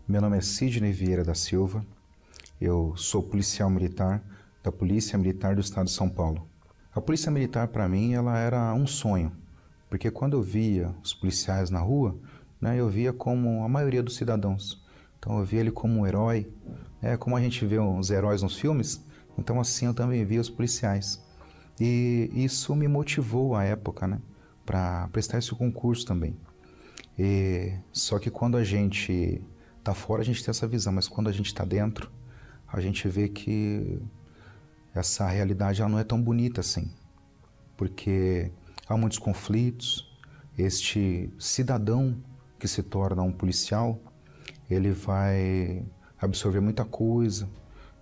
Meu nome é Sidney Vieira da Silva, eu sou policial militar da Polícia Militar do Estado de São Paulo. A Polícia Militar para mim ela era um sonho, porque quando eu via os policiais na rua, eu via como a maioria dos cidadãos. Então eu via ele como um herói, como a gente vê os heróis nos filmes, então assim eu também via os policiais. E isso me motivou à época, para prestar esse concurso também. Só que quando a gente tá fora a gente tem essa visão, mas quando a gente está dentro, a gente vê que essa realidade ela não é tão bonita assim, porque há muitos conflitos. Este cidadão que se torna um policial, ele vai absorver muita coisa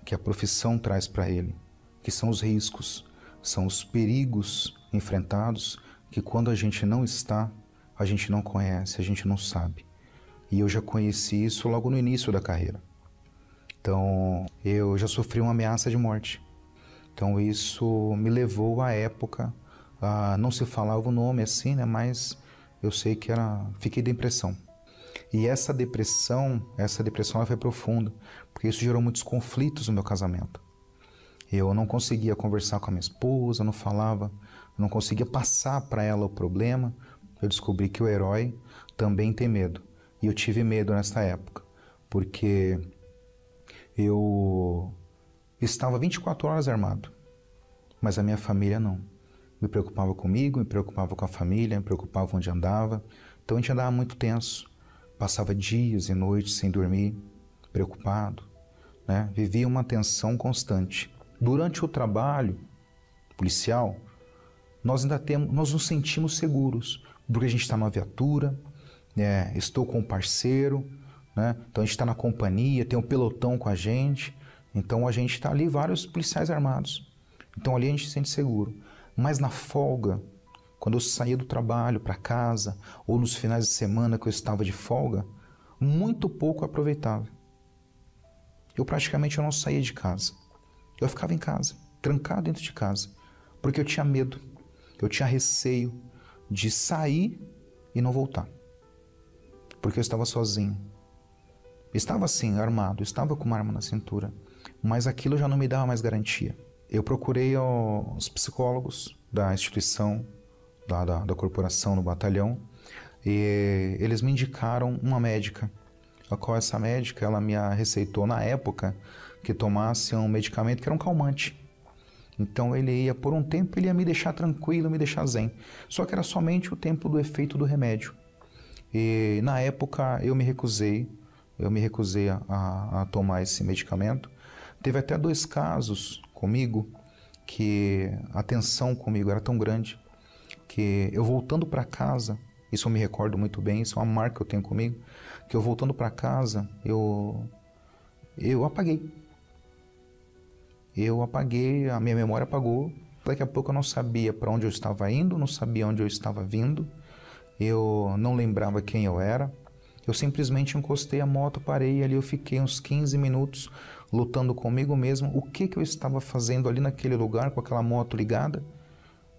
que a profissão traz para ele, que são os riscos, são os perigos enfrentados, que quando a gente não está, a gente não conhece, a gente não sabe. E eu já conheci isso logo no início da carreira. Então, eu já sofri uma ameaça de morte. Então, isso me levou à época, não se falava o nome assim, mas eu sei que fiquei em depressão. E essa depressão ela foi profunda, porque isso gerou muitos conflitos no meu casamento. Eu não conseguia conversar com a minha esposa, não falava, não conseguia passar para ela o problema. Eu descobri que o herói também tem medo. E eu tive medo nessa época, porque eu estava 24 horas armado, mas a minha família não. Me preocupava comigo, me preocupava com a família, me preocupava onde andava. Então a gente andava muito tenso, passava dias e noites sem dormir, preocupado, Vivia uma tensão constante. Durante o trabalho policial, nós nos sentimos seguros, porque a gente está numa viatura, estou com um parceiro, então a gente está na companhia, tem um pelotão com a gente, então a gente está ali, vários policiais armados, então ali a gente se sente seguro. Mas na folga, quando eu saía do trabalho para casa, ou nos finais de semana que eu estava de folga, muito pouco eu aproveitava. Eu praticamente não saía de casa, eu ficava em casa, trancado dentro de casa, porque eu tinha medo, eu tinha receio de sair e não voltar. Porque eu estava sozinho. Estava assim, armado, estava com uma arma na cintura, mas aquilo já não me dava mais garantia. Eu procurei os psicólogos da instituição, da corporação, no batalhão, e eles me indicaram uma médica, a qual essa médica ela me receitou na época que tomasse um medicamento que era um calmante. Então ele ia, por um tempo, ele ia me deixar tranquilo, me deixar zen. Só que era somente o tempo do efeito do remédio. E na época eu me recusei a tomar esse medicamento. Teve até 2 casos comigo que a tensão comigo era tão grande que eu voltando para casa, isso eu me recordo muito bem, isso é uma marca que eu tenho comigo, que eu voltando para casa, eu apaguei. Eu apaguei, a minha memória apagou. Daqui a pouco eu não sabia para onde eu estava indo, não sabia onde eu estava vindo, eu não lembrava quem eu era. Eu simplesmente encostei a moto, parei e ali eu fiquei uns 15 minutos lutando comigo mesmo. O que eu estava fazendo ali naquele lugar com aquela moto ligada?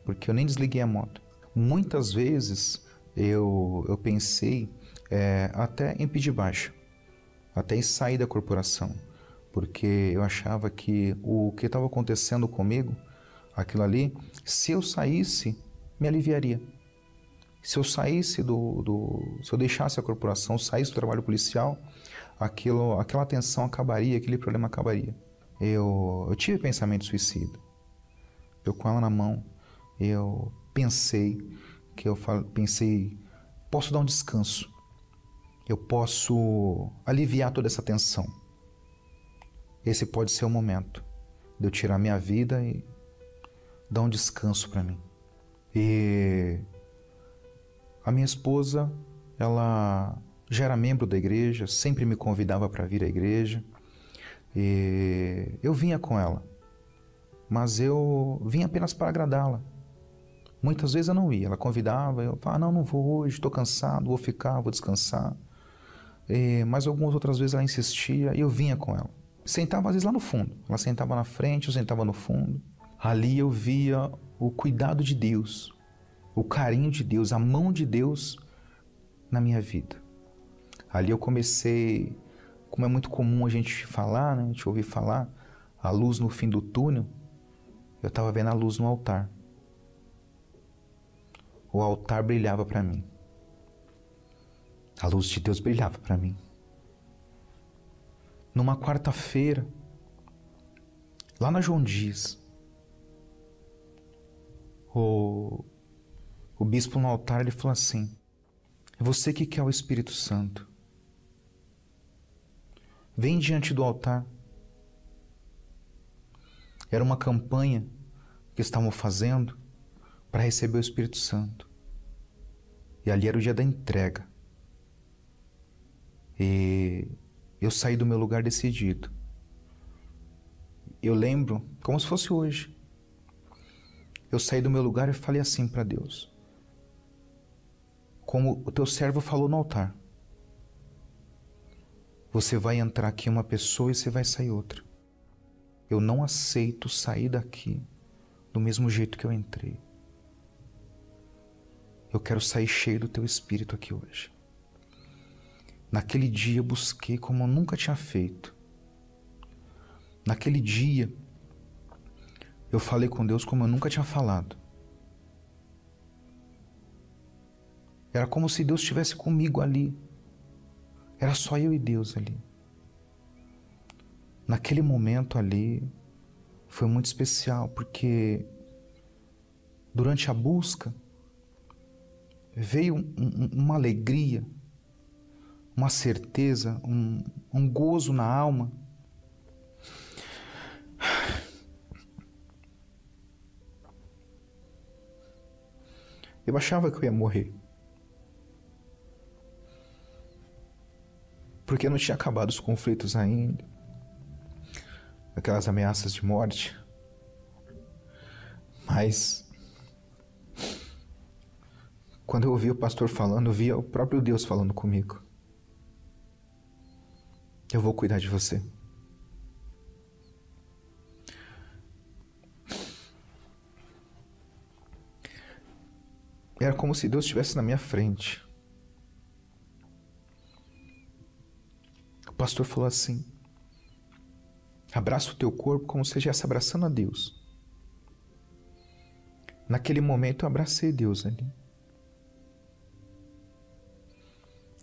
Porque eu nem desliguei a moto. Muitas vezes eu pensei até em pedir baixa, até em sair da corporação, porque eu achava que o que estava acontecendo comigo, aquilo ali, se eu saísse, me aliviaria. Se eu saísse se eu deixasse a corporação, saísse do trabalho policial, aquela tensão acabaria, aquele problema acabaria. Eu tive pensamento suicida. Eu com ela na mão, eu pensei, posso dar um descanso. Eu posso aliviar toda essa tensão. Esse pode ser o momento de eu tirar minha vida e dar um descanso para mim. E a minha esposa, ela já era membro da igreja, sempre me convidava para vir à igreja. E eu vinha com ela, mas eu vinha apenas para agradá-la. Muitas vezes eu não ia, ela convidava, eu falava, não vou hoje, estou cansado, vou ficar, vou descansar. Mas algumas outras vezes ela insistia e eu vinha com ela. Sentava às vezes lá no fundo, ela sentava na frente, eu sentava no fundo. Ali eu via o cuidado de Deus, o carinho de Deus, a mão de Deus na minha vida. Ali eu comecei como é muito comum a gente falar, né? A gente ouvir falar, a luz no fim do túnel, eu estava vendo a luz no altar. O altar brilhava para mim. A luz de Deus brilhava para mim. Numa quarta-feira, lá na João Dias, o bispo no altar, ele falou assim: é você que quer o Espírito Santo. Vem diante do altar. Era uma campanha que estavam fazendo para receber o Espírito Santo. E ali era o dia da entrega. E eu saí do meu lugar decidido. Eu lembro como se fosse hoje. Eu saí do meu lugar e falei assim para Deus: como o teu servo falou no altar, você vai entrar aqui uma pessoa e você vai sair outra. Eu não aceito sair daqui do mesmo jeito que eu entrei. Eu quero sair cheio do teu Espírito aqui hoje. Naquele dia eu busquei como eu nunca tinha feito. Naquele dia eu falei com Deus como eu nunca tinha falado. Era como se Deus estivesse comigo ali. Era só eu e Deus ali. Naquele momento ali foi muito especial, porque durante a busca veio uma alegria, uma certeza, um gozo na alma. Eu achava que eu ia morrer, porque não tinha acabado os conflitos ainda, aquelas ameaças de morte. Mas quando eu ouvi o pastor falando, eu via o próprio Deus falando comigo: eu vou cuidar de você. Era como se Deus estivesse na minha frente. O pastor falou assim: abraça o teu corpo como se estivesse abraçando a Deus. Naquele momento eu abracei Deus ali.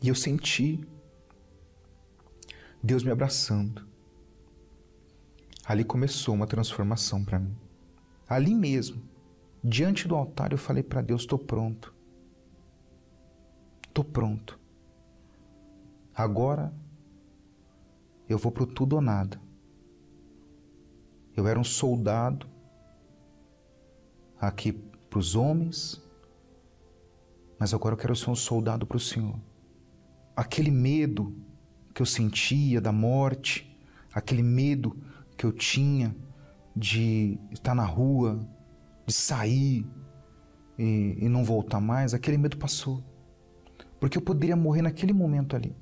E eu senti Deus me abraçando. Ali começou uma transformação para mim. Ali mesmo, diante do altar, eu falei para Deus: estou pronto. Estou pronto. Agora eu vou pro tudo ou nada. Eu era um soldado aqui para os homens, mas agora eu quero ser um soldado para o Senhor. Aquele medo que eu sentia da morte, aquele medo que eu tinha de estar na rua, de sair e não voltar mais, aquele medo passou. Porque eu poderia morrer naquele momento ali.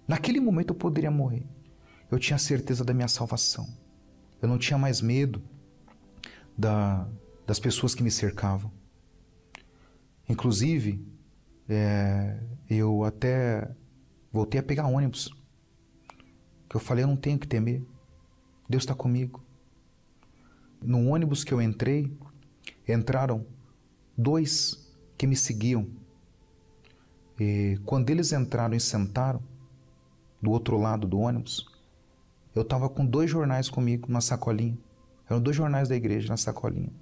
Naquele momento eu poderia morrer. Eu tinha certeza da minha salvação. Eu não tinha mais medo das pessoas que me cercavam. Inclusive, eu até voltei a pegar ônibus. Que eu falei: eu não tenho que temer. Deus está comigo. No ônibus que eu entrei, entraram 2 que me seguiam. E quando eles entraram e sentaram do outro lado do ônibus, eu estava com 2 jornais comigo na sacolinha. Eram 2 jornais da igreja na sacolinha.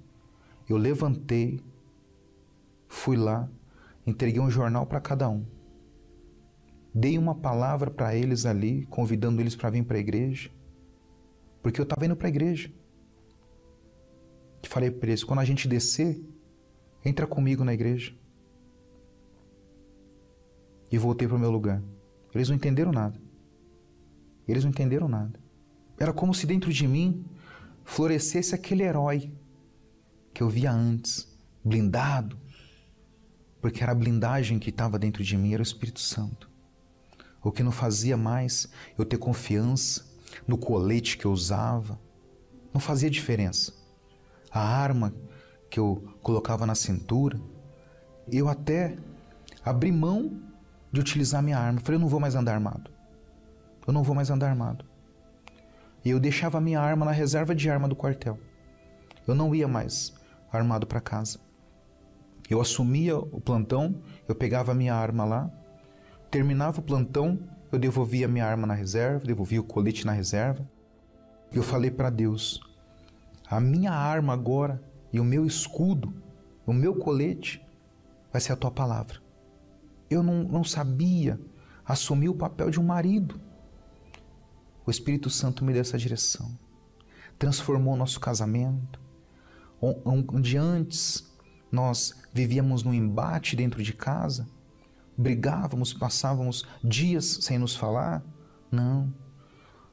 Eu levantei, fui lá, entreguei um jornal para cada um. Dei uma palavra para eles ali, convidando eles para vir para a igreja, porque eu estava indo para a igreja. Falei para eles: quando a gente descer, entra comigo na igreja. E voltei para o meu lugar. Eles não entenderam nada. Eles não entenderam nada. Era como se dentro de mim florescesse aquele herói que eu via antes, blindado, porque era a blindagem que estava dentro de mim, era o Espírito Santo. O que não fazia mais eu ter confiança no colete que eu usava, não fazia diferença. A arma que eu colocava na cintura, eu até abri mão de utilizar minha arma. Falei: eu não vou mais andar armado. eu não vou mais andar armado. E eu deixava a minha arma na reserva de arma do quartel. Eu não ia mais armado para casa. Eu assumia o plantão, eu pegava a minha arma lá, terminava o plantão, eu devolvia a minha arma na reserva, devolvia o colete na reserva. E eu falei para Deus, a minha arma agora e o meu escudo, o meu colete, vai ser a tua palavra. Eu não sabia assumir o papel de um marido. O Espírito Santo me deu essa direção. Transformou o nosso casamento. Onde antes nós vivíamos num embate dentro de casa, brigávamos, passávamos dias sem nos falar. Não.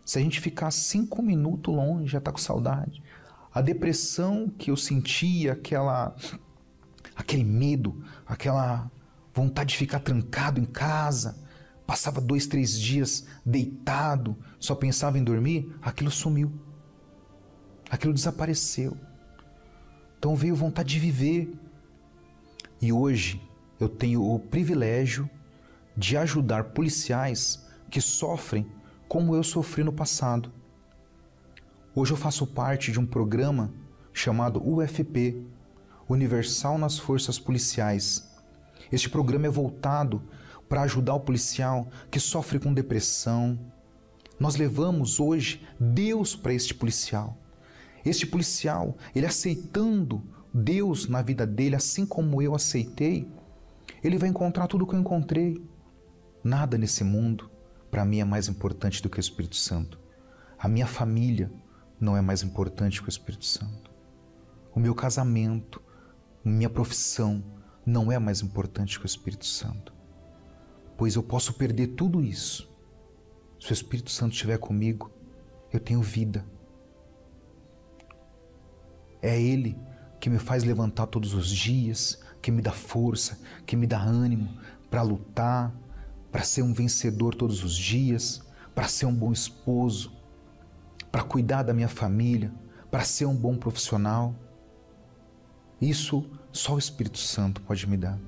Se a gente ficar 5 minutos longe, já está com saudade. A depressão que eu sentia, aquele medo, aquela vontade de ficar trancado em casa, passava 2, 3 dias deitado, só pensava em dormir, aquilo sumiu. Aquilo desapareceu. Então veio vontade de viver. E hoje eu tenho o privilégio de ajudar policiais que sofrem como eu sofri no passado. Hoje eu faço parte de um programa chamado UFP, Universal nas Forças Policiais. Este programa é voltado para ajudar o policial que sofre com depressão. Nós levamos hoje Deus para este policial. Este policial, ele aceitando Deus na vida dele, assim como eu aceitei, ele vai encontrar tudo o que eu encontrei. Nada nesse mundo, para mim, é mais importante do que o Espírito Santo. A minha família não é mais importante que o Espírito Santo. O meu casamento, minha profissão, não é mais importante que o Espírito Santo. Pois eu posso perder tudo isso. Se o Espírito Santo estiver comigo, eu tenho vida. É Ele que me faz levantar todos os dias, que me dá força, que me dá ânimo para lutar, para ser um vencedor todos os dias, para ser um bom esposo, para cuidar da minha família, para ser um bom profissional. Isso só o Espírito Santo pode me dar.